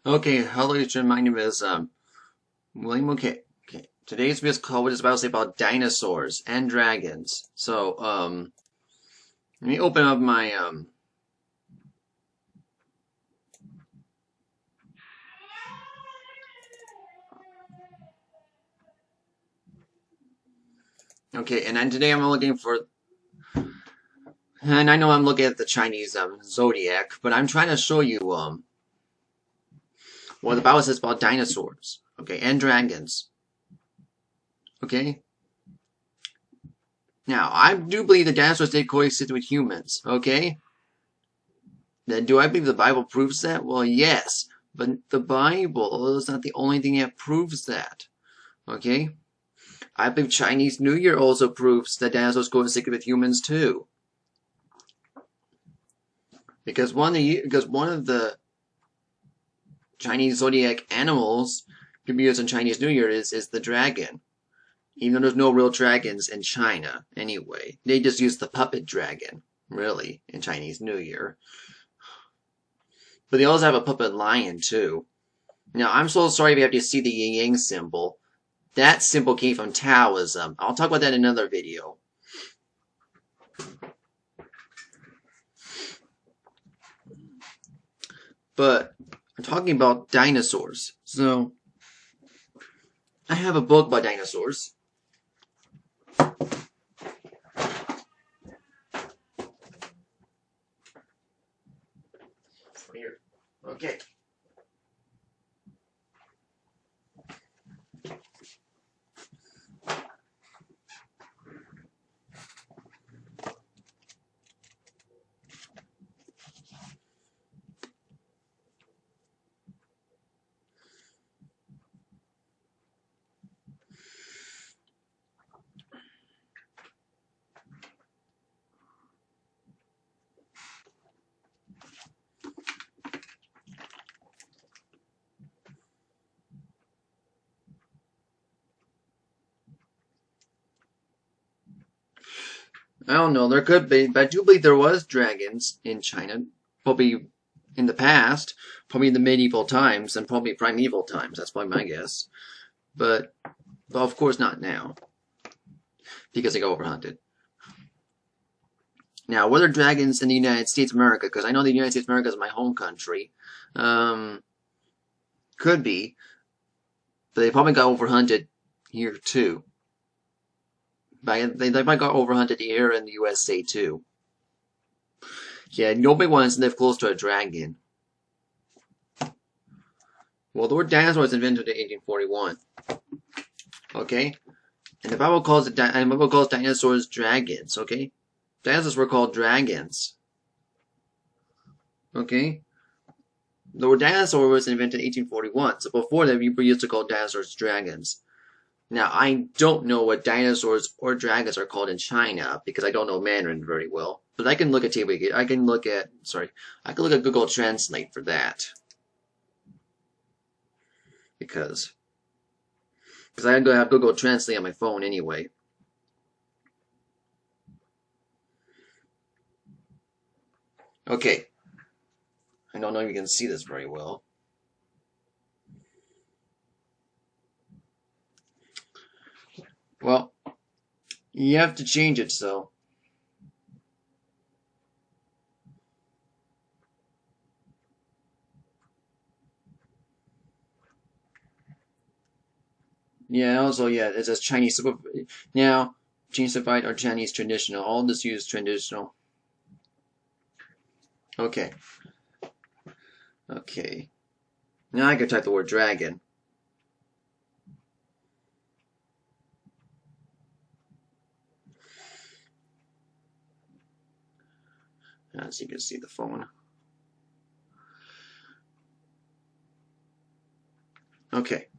Okay, hello, YouTube. My name is William. Okay. Today's video call is about to say about dinosaurs and dragons. So let me open up my Okay, and then today I'm looking for, and I know I'm looking at the Chinese zodiac, but I'm trying to show you what the Bible says about dinosaurs. Okay, and dragons. Okay. Now I do believe that dinosaurs did coexist with humans. Okay. Then do I believe the Bible proves that? Well, yes. But the Bible is not the only thing that proves that. Okay? I believe Chinese New Year also proves that dinosaurs coexist with humans too. Because one of the Chinese zodiac animals to be used in Chinese New Year is the dragon. Even though there's no real dragons in China anyway. They just use the puppet dragon, really, in Chinese New Year. But they also have a puppet lion too. Now, I'm so sorry if you have to see the yin yang symbol. That symbol came from Taoism. I'll talk about that in another video. But I'm talking about dinosaurs. So, I have a book about dinosaurs. Here. Okay. I don't know, there could be, but I do believe there was dragons in China, probably in the past, probably in the medieval times, and probably primeval times, that's probably my guess. But of course not now, because they got overhunted. Now, were there dragons in the United States of America? Because I know the United States of America is my home country. Could be, but they probably got overhunted here too. They might got overhunted here in the USA too. Yeah, nobody wants to live close to a dragon. Well, the word dinosaur was invented in 1841. Okay, and the Bible calls dinosaurs dragons. Okay, dinosaurs were called dragons. Okay, the word dinosaur was invented in 1841. So before that, people used to call dinosaurs dragons. Now, I don't know what dinosaurs or dragons are called in China because I don't know Mandarin very well. But I can look at I can look at Google Translate for that. Because I go have Google Translate on my phone anyway. Okay. I don't know if you can see this very well. Well, you have to change it so. Yeah, also, yeah, it says Chinese. Now, Chinese Simplified or Chinese Traditional. All this use traditional. Okay. Okay. Now I can type the word dragon. As you can see the phone. Okay.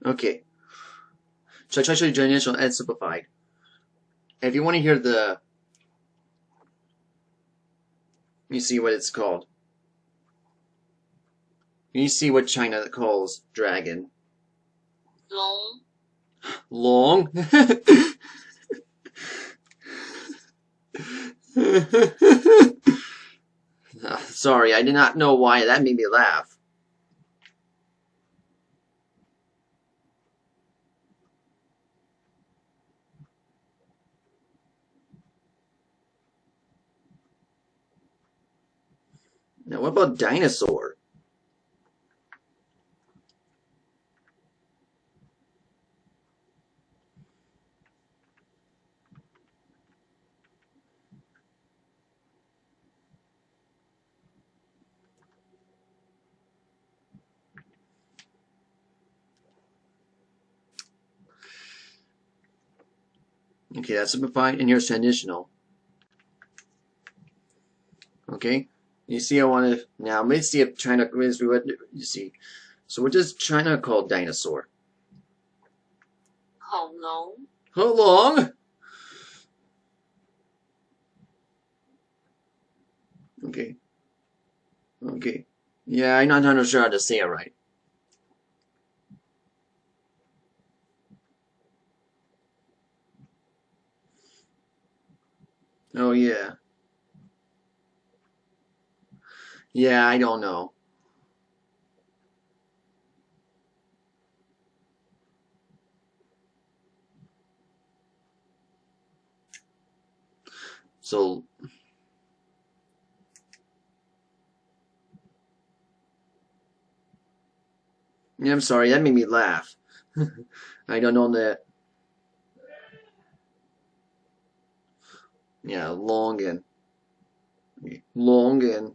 Okay. So I try to show you traditional and simplified. If you want to hear you see what it's called. You see what China calls dragon. Long. Long? Sorry, I did not know why that made me laugh. Now, what about dinosaur? Okay, that's simplified, and here's traditional. Okay, you see, I want to now. Let's see if China is what you see. So, what does China call dinosaur? How long? How long? Okay, okay. Yeah, I'm not 100% sure how to say it right. Oh yeah, yeah. I don't know. So, yeah, I'm sorry. That made me laugh. I don't know that. Yeah, Longan. Longan.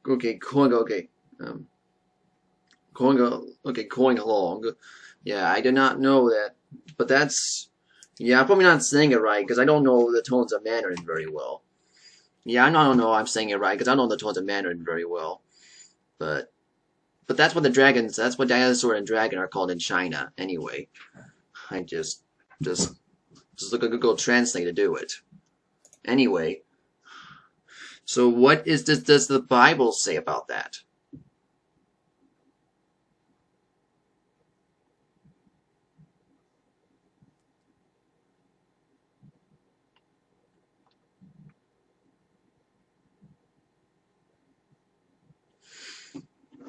Okay, going. Okay. Um, going along. Yeah, I did not know that. But that's. Yeah, I'm probably not saying it right because I don't know the tones of Mandarin very well. Yeah, I don't know I'm saying it right because I don't know the tones of Mandarin very well. But that's what the dragons, that's what dinosaur and dragon are called in China anyway. I just look at Google Translate to do it. Anyway, so what does the Bible say about that?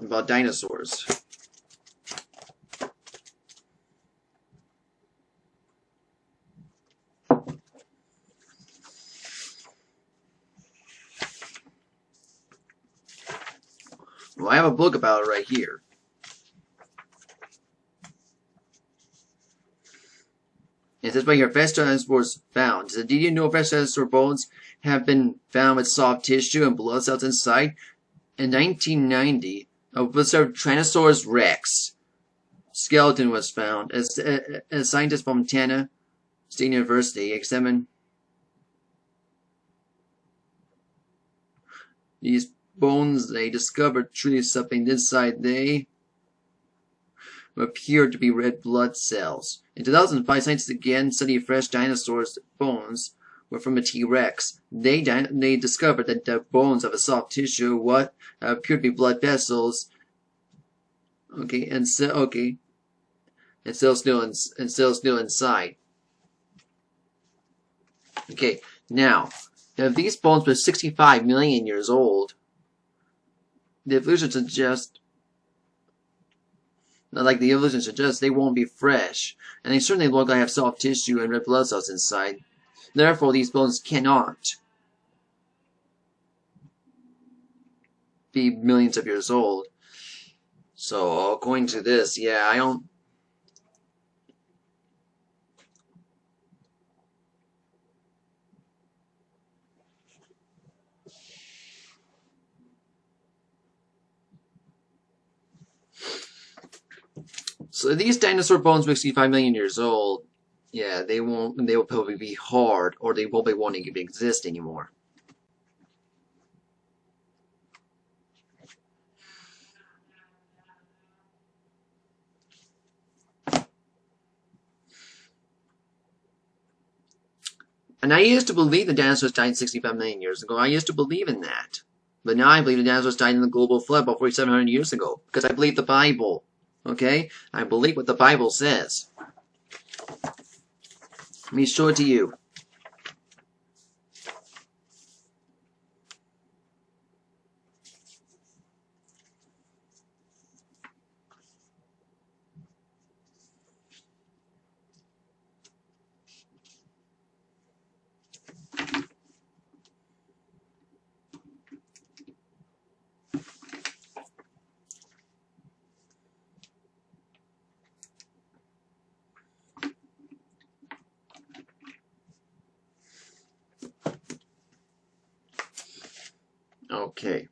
About dinosaurs? Well, I have a book about it right here. It says right here, fresh dinosaurs found. So, did you know fresh dinosaur bones have been found with soft tissue and blood cells inside? In 1990, a preserved Tyrannosaurus rex skeleton was found. As scientists from Montana State University examined these bones, they discovered truly something inside. They appeared to be red blood cells. In 2005, scientists again studied fresh dinosaurs' bones were from a T-Rex. They discovered that the bones of a soft tissue what appeared to be blood vessels. Okay, and cells still inside. Okay, now if these bones were 65 million years old, the evolution suggests they won't be fresh, and they certainly look like have soft tissue and red blood cells inside. Therefore, these bones cannot be millions of years old. So, according to this, yeah, I don't. So these dinosaur bones were 65 million years old. Yeah, they won't. They will probably be hard, or they probably won't even exist anymore. And I used to believe the dinosaurs died 65 million years ago. I used to believe in that. But now I believe the dinosaurs died in the global flood about 4,700 years ago. Because I believe the Bible. Okay? I believe what the Bible says. Let me show it to you. Okay.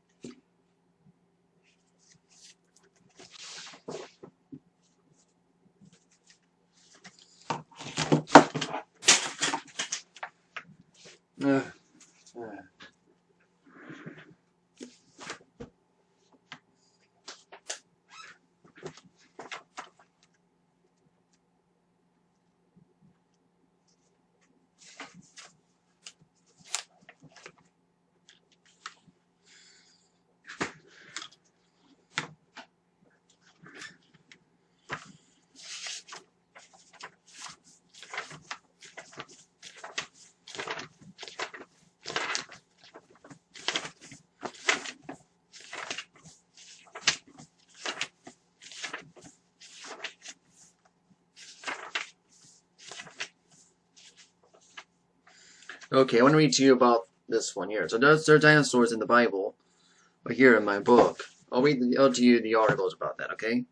Okay, I want to read to you about this one here. So there are dinosaurs in the Bible, or here in my book. I'll read to you the articles about that, okay?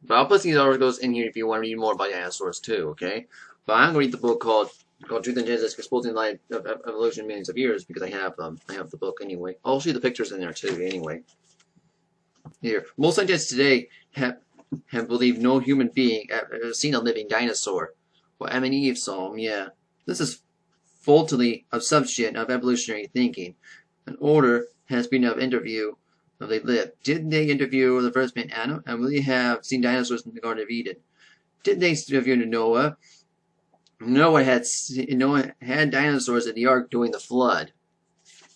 But I'll put these articles in here if you want to read more about dinosaurs too, okay? But I'm going to read the book called Truth and Genesis, Exposing the Life of Evolution Millions of Years, because I have the book anyway. I'll show you the pictures in there too, anyway. Here, most scientists today have believed no human being ever seen a living dinosaur. Well, Adam and Eve saw them, yeah. This is faultily a substitute of evolutionary thinking. An order has been of interview of they lived. Did they interview the first man Adam? And will they have seen dinosaurs in the Garden of Eden? Did they interview Noah? Noah had dinosaurs in the ark during the flood.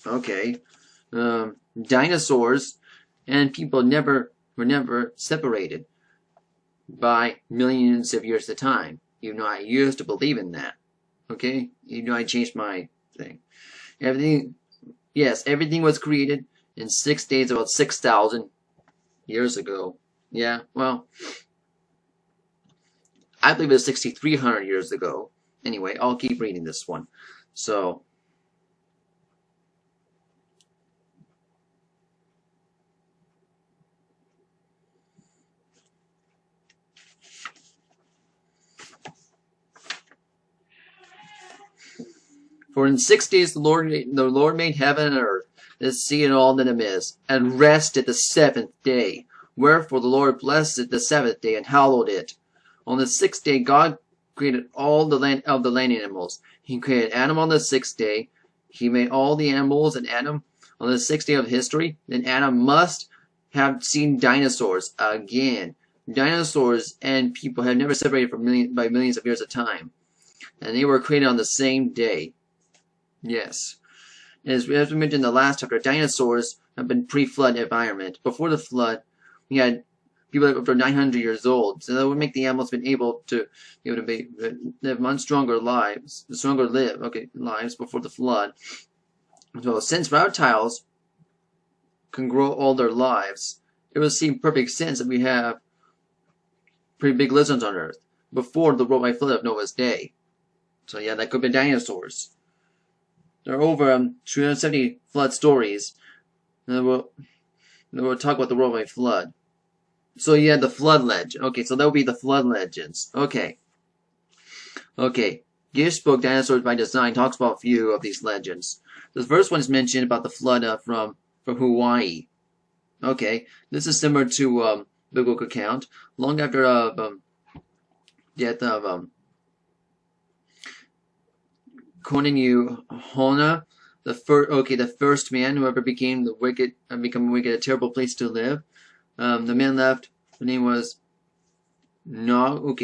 Okay. Dinosaurs and people were never separated by millions of years at a time. You know, I used to believe in that. Okay? You know, I changed my thing. Everything was created in 6 days, about 6,000 years ago. Yeah, well, I believe it was 6,300 years ago. Anyway, I'll keep reading this one. So, for in 6 days the Lord made heaven and earth, the sea and all that in them is, and rested the seventh day. Wherefore the Lord blessed the seventh day and hallowed it. On the 6th day God created all the land animals. He created Adam on the 6th day. He made all the animals and Adam on the 6th day of history. Then Adam must have seen dinosaurs again. Dinosaurs and people have never separated by millions of years of time. And they were created on the same day. Yes. As we mentioned in the last chapter, dinosaurs have been pre-flood environment. Before the flood, we had people that were over 900 years old. So that would make the animals been able to live much stronger lives, lives before the flood. So since reptiles can grow all their lives, it would seem perfect sense that we have pretty big lizards on Earth before the worldwide flood of Noah's day. So yeah, that could be dinosaurs. There are over 270 flood stories. And we'll talk about the worldwide flood. So yeah, the flood legend. Okay, so that would be the flood legends. Okay. Gish book Dinosaurs by Design talks about a few of these legends. The first one is mentioned about the flood from Hawaii. Okay, this is similar to biblical account. Long after death of Koninu Hona, the first man who ever became a terrible place to live. The man left. The name was No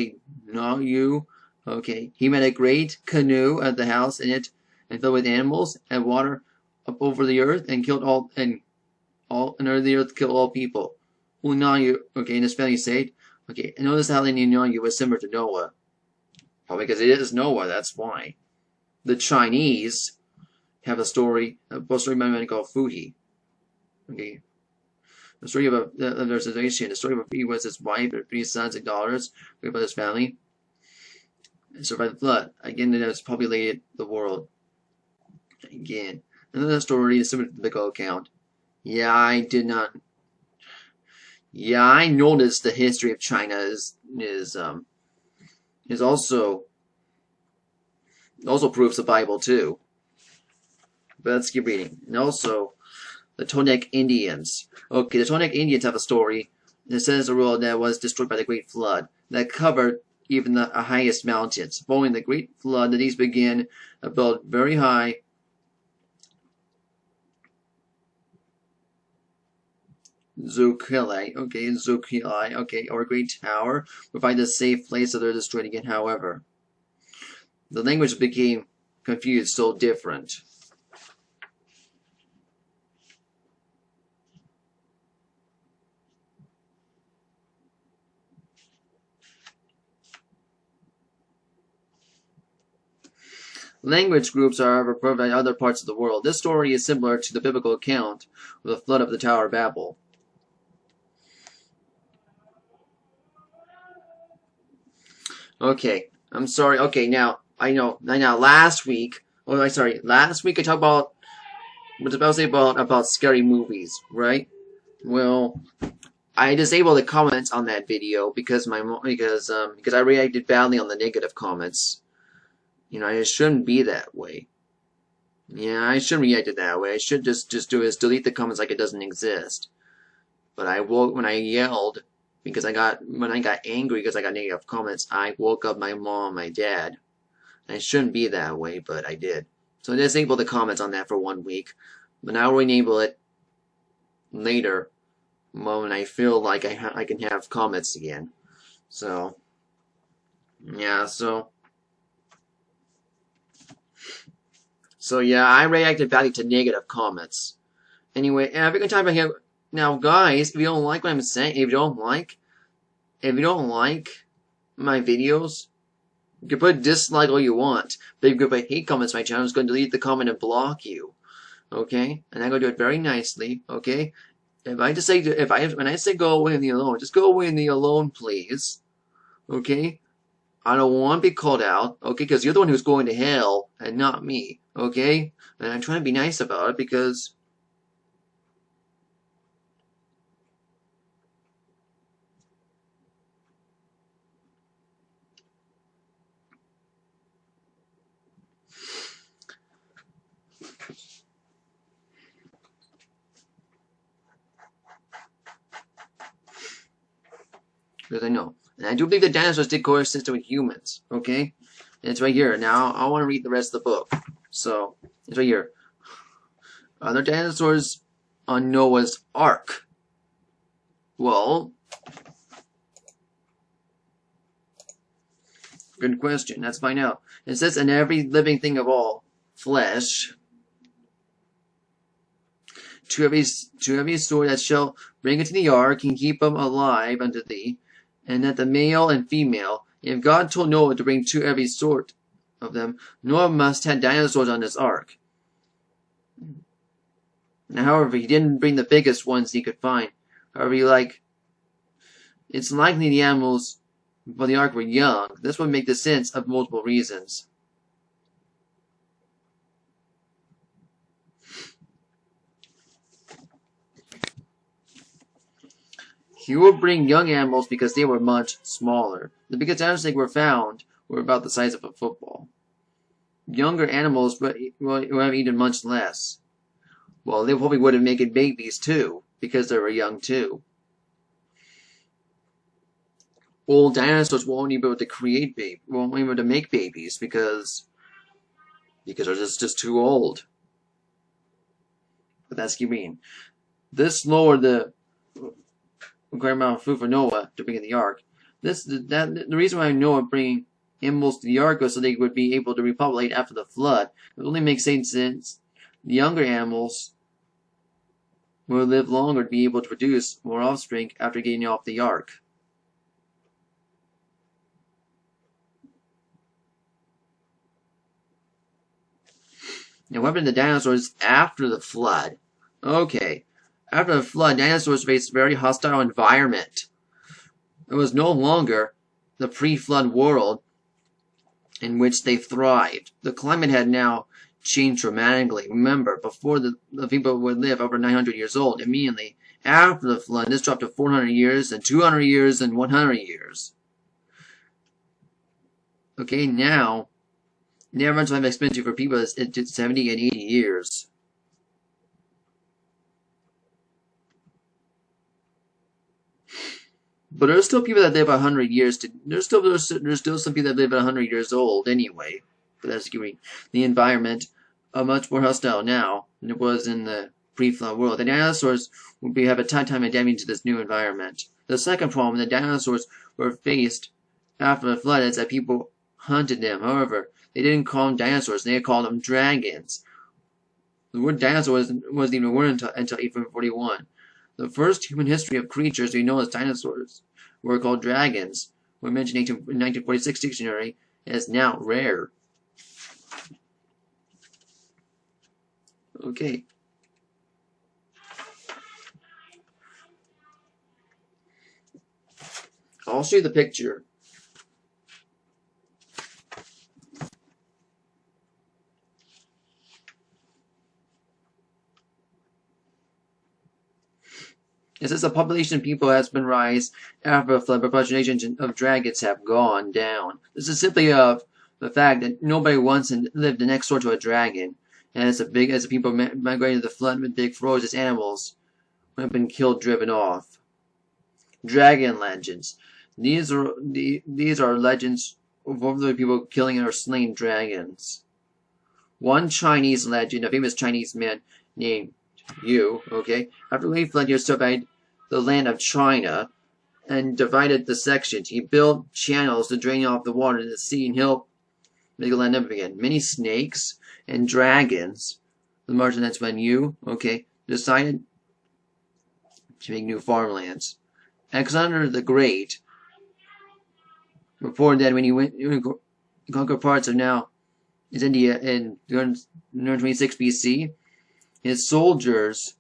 Yu. Okay, he met a great canoe at the house in it, and filled with animals and water up over the earth, and killed under the earth killed all people. Unayu. Okay, and his family saved. Okay, and notice how the name Unayu was similar to Noah. Probably because it is Noah. That's why. The Chinese have a story by a man called Fuhi. Okay. The story about there's a nation. The story about Fuhi was his wife, and 3 sons and daughters, about his family, and survived the flood. Again, it has populated the world. Again, another story is similar to the biblical account. Yeah, I did not. Yeah, I noticed the history of China is also proves the Bible too. But let's keep reading. And also, the Tonek Indians. Okay, the Tonek Indians have a story that says the world that was destroyed by the Great Flood that covered even the highest mountains. Following the Great Flood, these began to build very high Zukili, or Great Tower, provide a safe place so they're destroyed again. However, the language became confused, so different. Language groups are however present in other parts of the world. This story is similar to the biblical account of the flood of the Tower of Babel. Okay, I'm sorry. Okay, now I know. Now last week. Oh, I'm sorry. Last week I talked about was about to say about scary movies, right? Well, I disabled the comments on that video because I reacted badly on the negative comments. You know, it shouldn't be that way. Yeah, I shouldn't react it that way. I should just delete the comments like it doesn't exist. But when I yelled because when I got angry because I got negative comments, I woke up my mom and my dad. And it shouldn't be that way, but I did. So I disabled the comments on that for 1 week. But now I'll enable it later when I feel like I can have comments again. So, yeah, so yeah, I reacted badly to negative comments. Anyway, every time I have now, guys, if you don't like what I'm saying, if you don't like my videos, you can put dislike all you want. But if you can put hate comments on my channel, I'm just going to delete the comment and block you. Okay, and I'm going to do it very nicely. Okay, when I say go away in the alone, just go away in the alone, please. Okay. I don't want to be called out, okay, because you're the one who's going to hell, and not me, okay? And I'm trying to be nice about it, because I know. And I do believe that dinosaurs did coexist with humans, okay? And it's right here. Now, I want to read the rest of the book. So, it's right here. Are there dinosaurs on Noah's Ark? Well, good question. Let's find out. It says, "And every living thing of all flesh, to every soul that shall bring into the ark, and keep them alive unto thee, and that the male and female, if God told Noah to bring to every sort of them, Noah must have dinosaurs on his ark. Now, however, he didn't bring the biggest ones he could find. However, it's likely the animals for the ark were young. This would make the sense of multiple reasons. He would bring young animals because they were much smaller. The biggest dinosaurs they were found were about the size of a football. Younger animals would have eaten much less. Well, they probably would have made babies too, because they were young too. Old dinosaurs won't be able to make babies because because they're just too old. But that's mean. This lowered the required amount of food for Noah to bring in the ark. The reason why Noah bringing animals to the ark was so they would be able to repopulate after the flood. It only makes sense since the younger animals will live longer to be able to produce more offspring after getting off the ark. Now, what happened to dinosaurs after the flood? Okay, after the flood, dinosaurs faced a very hostile environment. It was no longer the pre-flood world in which they thrived. The climate had now changed dramatically. Remember, before the people would live over 900 years old. Immediately after the flood, this dropped to 400 years, and 200 years, and 100 years. Okay, now, the average life expectancy for people is 70 and 80 years. But there's still people that live 100 years. There's still some people that live 100 years old anyway. But that's the environment much more hostile now than it was in the pre-flood world. The dinosaurs would have a tough time adapting to this new environment. The second problem the dinosaurs were faced after the flood is that people hunted them. However, they didn't call them dinosaurs; they called them dragons. The word dinosaur wasn't even a word until 1841. The first human history of creatures we know as dinosaurs were called dragons, were mentioned in 1946 dictionary as now rare. Okay. I'll show you the picture. It says the population of people has been rise after a flood, but populations of dragons have gone down. This is simply of the fact that nobody once lived next door to a dragon, and as the people migrated to the flood with big ferocious animals have been killed, driven off. Dragon legends. These are legends of other people killing or slaying dragons. One Chinese legend, a famous Chinese man named Yu, after he fled, he surveyed the land of China and divided the sections. He built channels to drain off the water to the sea and help make the land up again. Many snakes and dragons. The margin, that's when Yu, decided to make new farmlands. Alexander the Great reported that when he went to conquer parts of now is India in 226 BC, his soldiers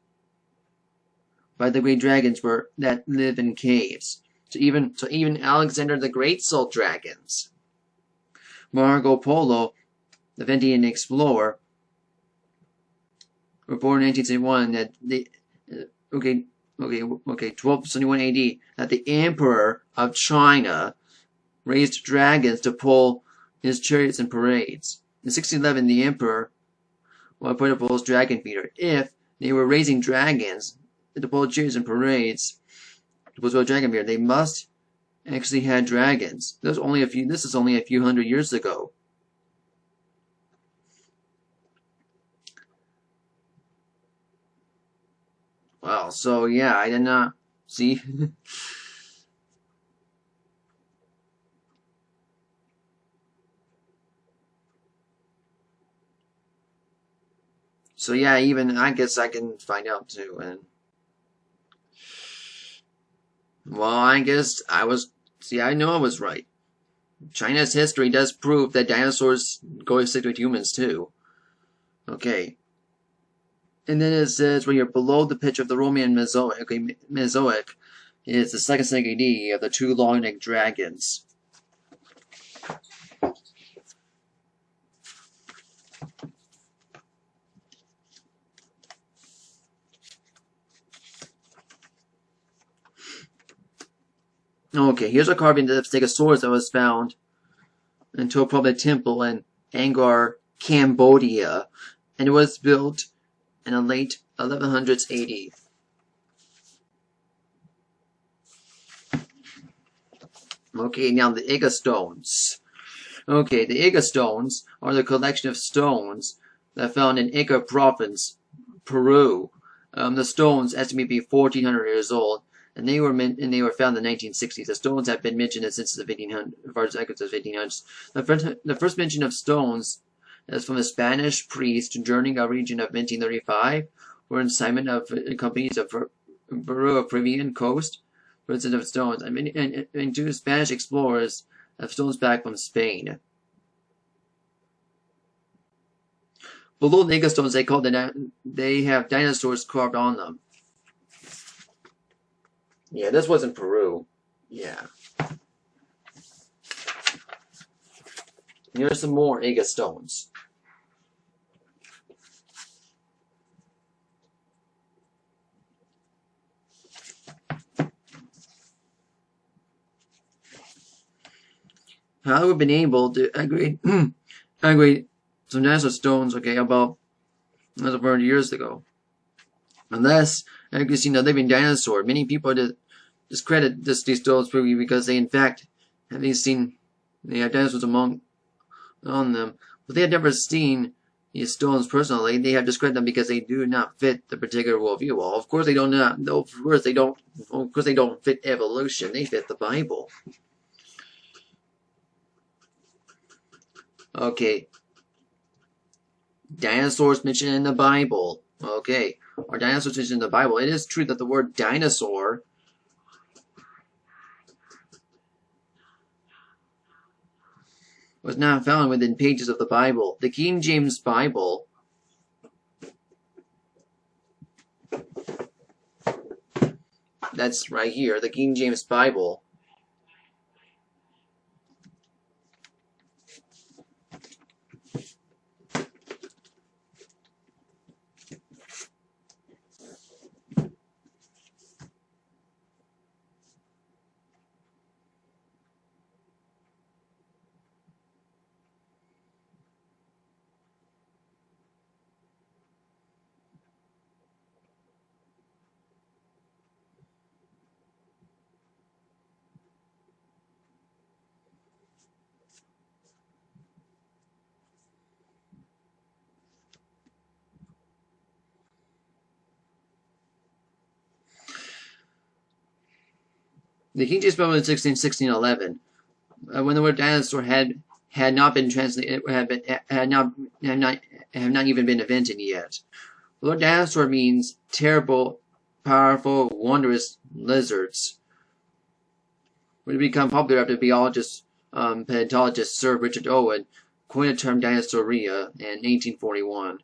by the great dragons that live in caves. So even Alexander the Great saw dragons. Marco Polo, the Venetian explorer, reported in 1971 that 1271 AD, that the Emperor of China raised dragons to pull his chariots in parades. In 1611, the Emperor appointed Pole's dragon feeder. If they were raising dragons to pull chariots in parades to pull a dragon feeder, they must actually had dragons. This is only a few hundred years ago. Well, so yeah, I did not see. So yeah, even I guess I can find out too. And well, I guess I was. See, I know I was right. China's history does prove that dinosaurs go extinct with humans too. Okay. And then it says when you're below the pitch of the Roman Mesozoic. Okay, Mesozoic is the second century AD of the two long-necked dragons. Okay, here's a carving of the Stegosaurus that was found in a public temple in Angkor, Cambodia, and it was built in the late 1100s AD. Okay, now the Ega stones. Okay, the Ica stones are the collection of stones that found in Ica province, Peru. The stones estimate to be 1,400 years old, and they were found in the 1960s. The stones have been mentioned since the 1500s, as far as records of 1500s. The first mention of stones is from a Spanish priest journeying a region of 1935, where assignment of companies of Peruvian coast, for instance of stones, and two Spanish explorers of stones back from Spain. Below the Ica stones, they have dinosaurs carved on them. Yeah, this was in Peru. Yeah. Here's some more Ica stones. How we've been able to aggregate some dinosaur stones, okay, about 100 years ago. Unless you've seen a living dinosaur. Many people discredit these stones because they, in fact, have seen they have dinosaurs on them, but they have never seen these stones personally. They have discredited them because they do not fit the particular worldview. Well, of course they don't. Of course they don't. Of course they don't fit evolution. They fit the Bible. Okay. Dinosaurs mentioned in the Bible. Okay. Are dinosaurs mentioned in the Bible? It is true that the word dinosaur was not found within pages of the Bible. The King James Bible that's right here, the King James Bible The King James Bible in 1611, when the word dinosaur had not been translated, had not even been invented yet. The word dinosaur means terrible, powerful, wondrous lizards. When it became popular after biologist, paleontologist Sir Richard Owen coined the term dinosauria in 1841.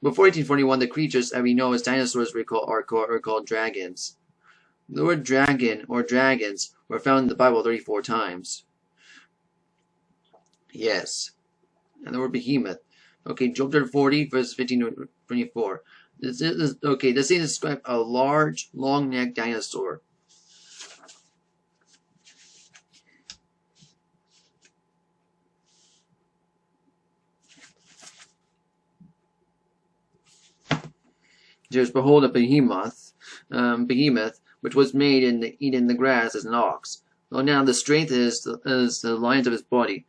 Before 1841, the creatures that we know as dinosaurs were called dragons. The word dragon or dragons were found in the Bible 34 times. Yes. And the word behemoth. Okay, Job 40, verse 15 to 24. This scene describes a large, long-necked dinosaur. There's behold a behemoth, which was made in eating the grass as an ox. Well, now the strength is the lines of his body.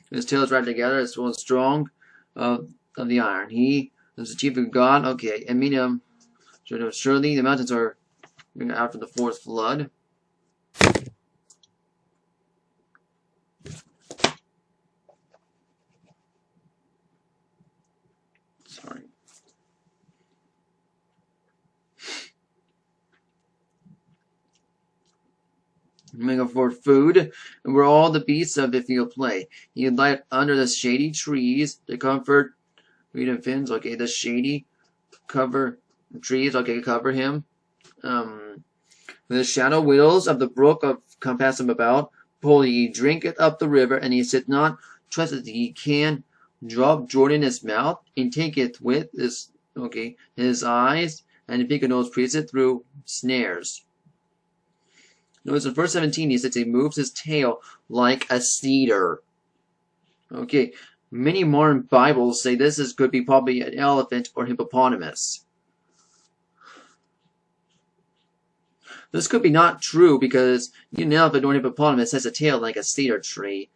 His tail is right together, as well strong of the iron. He is the chief of God. Okay, and mean surely the mountains are after the fourth flood. Sorry. Make for food, and where all the beasts of the field play. He would lie under the shady trees to comfort freedom fins. Okay, the shady cover trees. Okay, cover him. The shadow willows of the brook compass him about. Behold, he drinketh up the river, and he said not, trusteth he can drop Jordan in his mouth, and taketh with his eyes, and the nose pierceth through snares. Notice in verse 17 he says he moves his tail like a cedar. Okay, many modern Bibles say could be probably an elephant or hippopotamus. This could be not true because an elephant or hippopotamus has a tail like a cedar tree.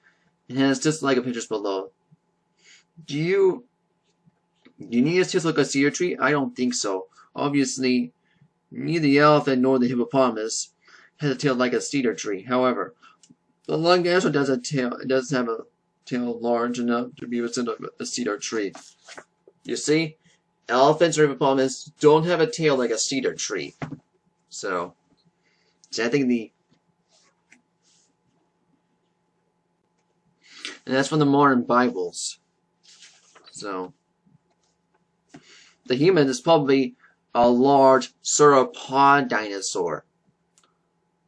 It has just like a pictures below. Do you need a tail like a cedar tree? I don't think so. Obviously, neither the elephant nor the hippopotamus has a tail like a cedar tree. However, the long dinosaur does have a tail large enough to be within a cedar tree. You see, elephants or hippopotamus don't have a tail like a cedar tree. So I think and that's from the modern Bibles. So the human is probably a large sauropod dinosaur,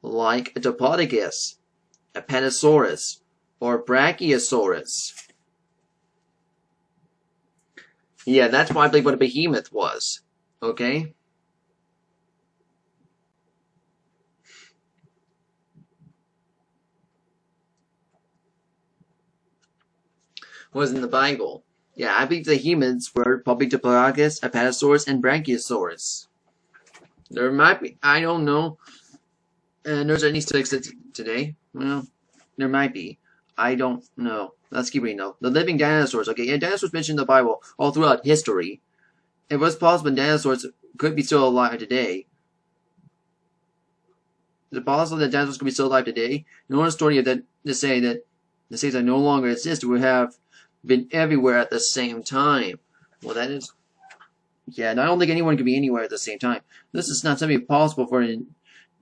like a Diplodocus, Apatosaurus, or Brachiosaurus. Yeah, that's probably what a behemoth was. Okay? Was in the Bible. Yeah, I believe the humans were probably Diplodocus, Apatosaurus, and Brachiosaurus. There might be, I don't know. And there's any still exist today? Well, there might be. I don't know. Let's keep reading though. The living dinosaurs. Okay, yeah, dinosaurs mentioned in the Bible all throughout history. It was possible dinosaurs could be still alive today. Is it possible that dinosaurs could be still alive today? In order story that to say that no longer exist would have been everywhere at the same time. Well, that is. Yeah, and I don't think anyone can be anywhere at the same time. This is not something possible for it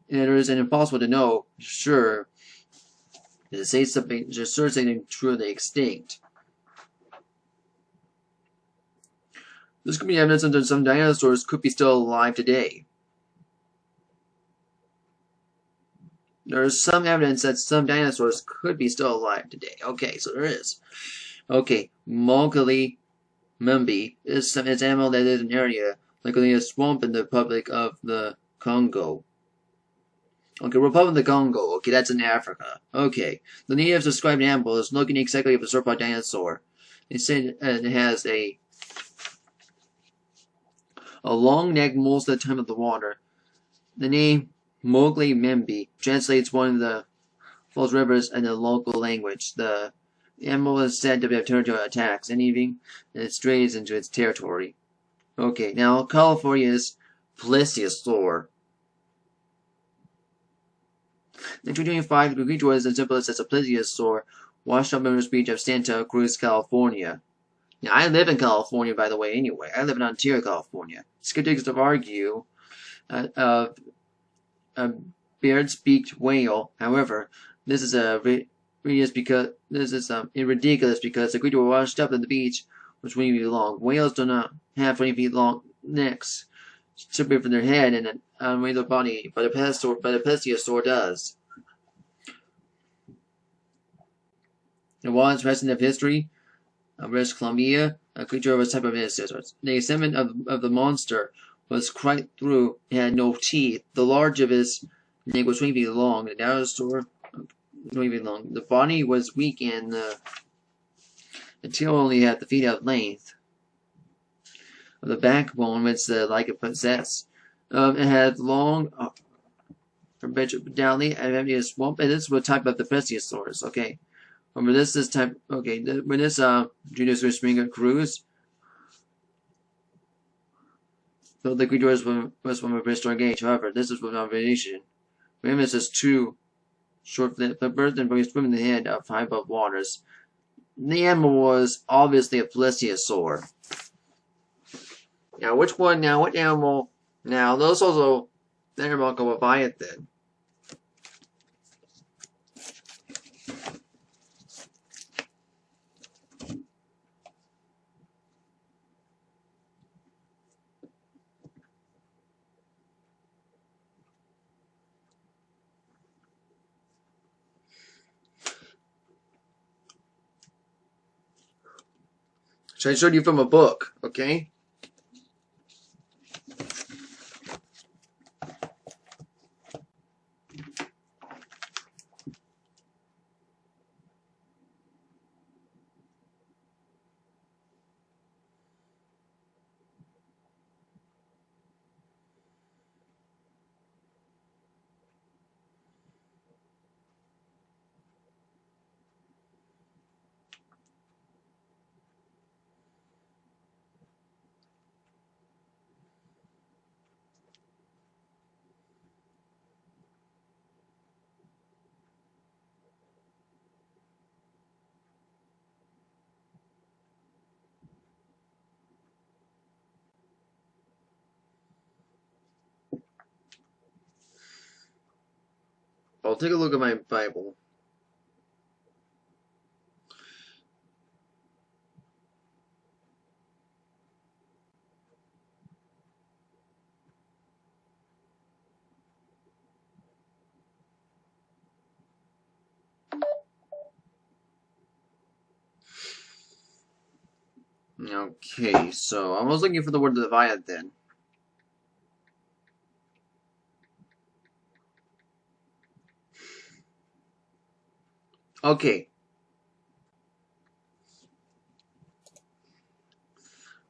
is impossible to know. Sure. To say something, just sure something truly extinct. This could be evidence that some dinosaurs could be still alive today. There is some evidence that some dinosaurs could be still alive today. Okay, so there is. Okay, Mowgli Mumbi is an animal that lives in an area likely a swamp in the Republic of the Congo. Okay, Republic of the Congo. Okay, that's in Africa. Okay, the natives describe an animal as looking exactly like a sauropod dinosaur. They say it has a long neck most of the time of the water. The name Mowgli Mumbi translates one of the falls rivers in the local language. The animal is said to have territorial attacks, anything that strays into its territory. Okay, now California's plesiosaur. In 2025, the creature was as simple as a plesiosaur washed up on the beach of Santa Cruz, California. Now, I live in California, by the way, anyway. I live in Ontario, California. Skeptics have argued of a beard-beaked whale. However, this is ridiculous because the creature was washed up on the beach was 20 feet long. Whales do not have 20 feet long necks separate from their head and an unwieldy body, but a plesiosaur does. The wildest resident of history of British Columbia, a creature of a type of plesiosaur. The segment of the monster was quite through. It had no teeth. The large of his neck was 20 feet long. The dinosaur 20 feet long. The body was weak and the tail only had the feet out length of the backbone, which like it possessed. It had long, downly and empty swamp, and this was a type of the plesiosaurs. Okay, remember this is type. Okay, when this Julius Springer cruise, though the creature was from a prehistoric age. However, this is without variation. Remember, this is two short-lived birds and very swim in the head of high above waters. The animal was obviously a plesiosaur. Now, which one? Now, what animal? Now, those also, they're about to Leviathan. So I showed you from a book, okay? I'll take a look at my Bible. Okay, so I was looking for the word Leviathan. Okay.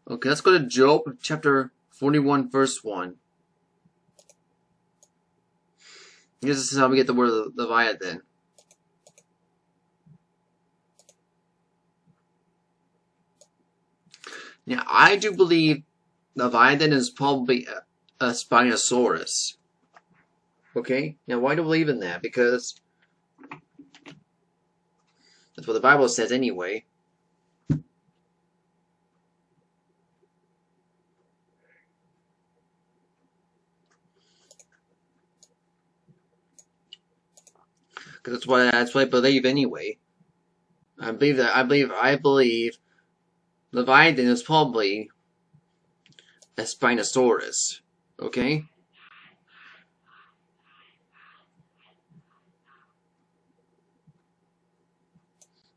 Okay, let's go to Job chapter 41, verse 1. This is how we get the word Leviathan. Now, I do believe Leviathan is probably a Spinosaurus. Okay? Now, why do I believe in that? Because that's what the Bible says anyway. Because that's what I believe anyway. I believe Leviathan is probably a Spinosaurus. Okay?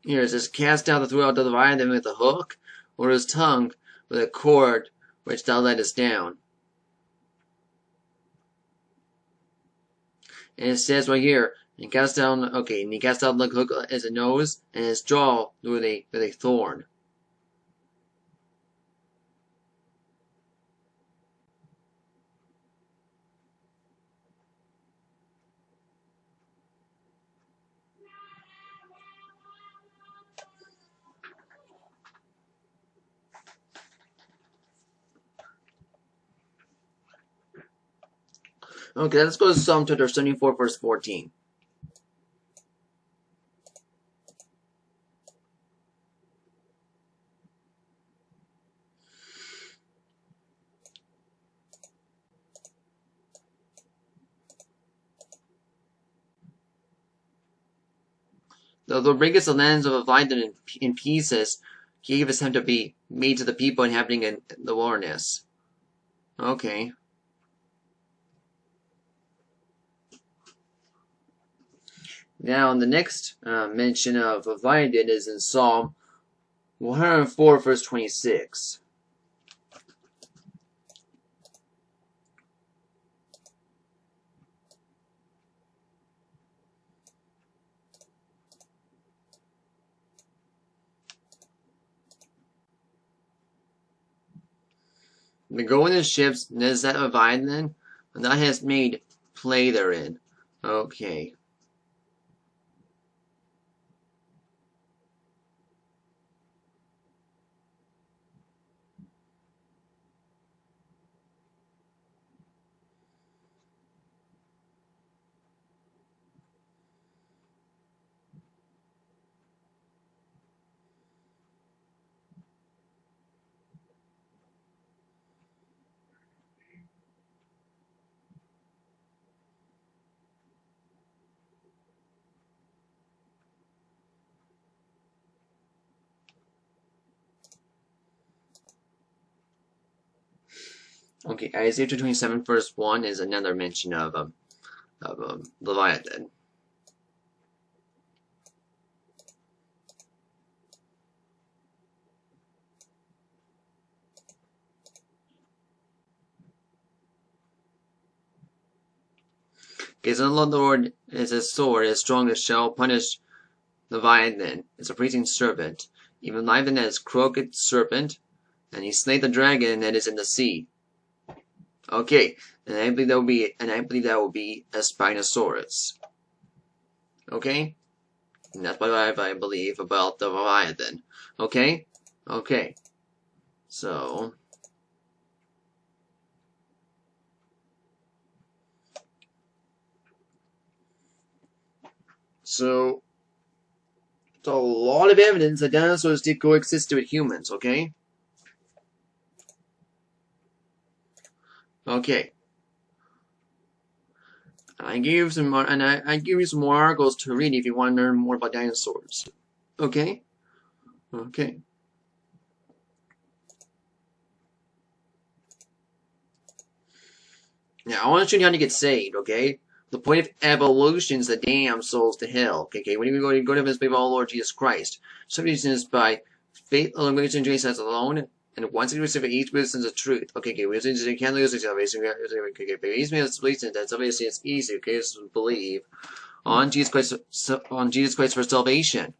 Here, it says, cast down the throat of the Leviathan with a hook, or his tongue with a cord which thou lettest down. And it says right here, and he cast down the hook as a nose, and his jaw with a thorn. Okay, let's go to Psalm chapter 74, verse 14. The Lord bringeth the lands of Leviathan in pieces, he gaveth him to be made to the people inhabiting in the wilderness. Okay. Now, the next mention of Leviathan is in Psalm 104, verse 26. The go in the ships, is that Leviathan, and thou hast made play therein. Okay. Okay, Isaiah 27, verse 1 is another mention of Leviathan. Okay, so the Lord is a sword, as strong as shall punish Leviathan, is a freezing serpent, even Leviathan as crooked serpent, and he slayed the dragon that is in the sea. Okay, and I believe that will be a Spinosaurus. Okay? And that's what I believe about the Leviathan. Okay? Okay. So it's a lot of evidence that dinosaurs did coexist with humans, okay? Okay. I give you some more, and I give you some more articles to read if you want to learn more about dinosaurs. Okay? Okay. Now, I want to show you how to get saved, okay? The point of evolution is to damn souls to hell, okay? When you go to heaven, believe all Lord Jesus Christ. Salvation is by faith, elimination, and Jesus alone, and once you receive each person the truth. Okay, we can't lose the salvation. Okay, but each man is believing that salvation is easy, okay? So believe on Jesus Christ for salvation.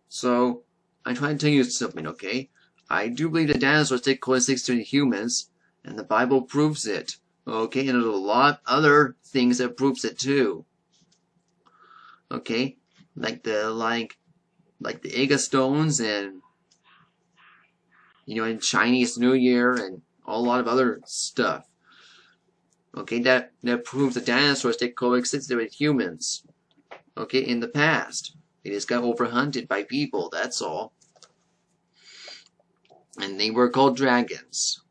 So, I'm trying to tell you something, okay? I do believe that dinosaurs take close to humans, and the Bible proves it. Okay, and there's a lot of other things that proves it too. Okay, like the Ega stones, and in Chinese New Year, and a lot of other stuff. Okay, that proves that dinosaurs they coexisted with humans. Okay, in the past, they just got overhunted by people. That's all, and they were called dragons.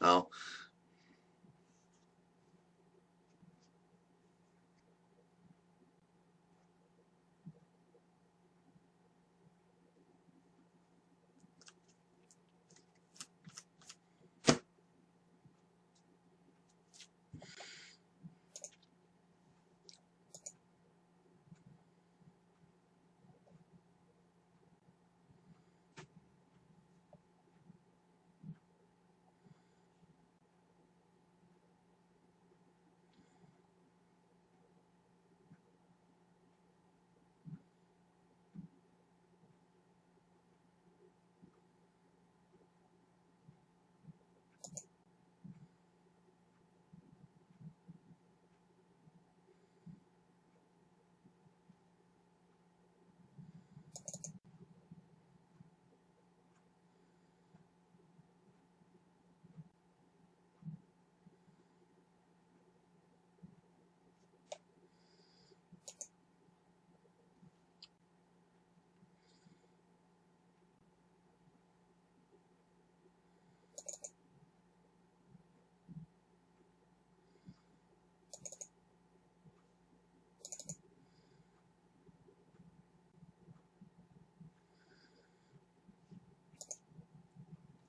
Oh.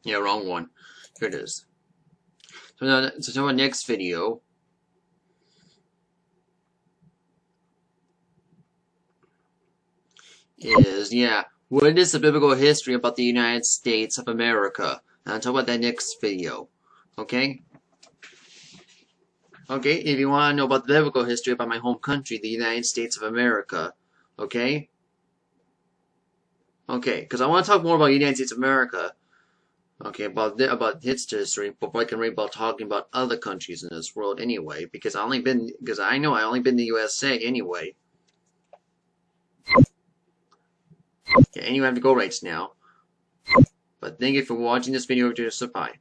Yeah, wrong one. Here it is. So our next video is, what is the biblical history about the United States of America? And I'll talk about that next video. Okay? Okay, if you want to know about the biblical history about my home country, the United States of America. Okay? Okay, because I want to talk more about the United States of America. Okay, about its history, before I can read about talking about other countries in this world anyway, because I know I only been to the USA anyway. Yeah, anyway, I have to go right now. But thank you for watching this video. Just bye.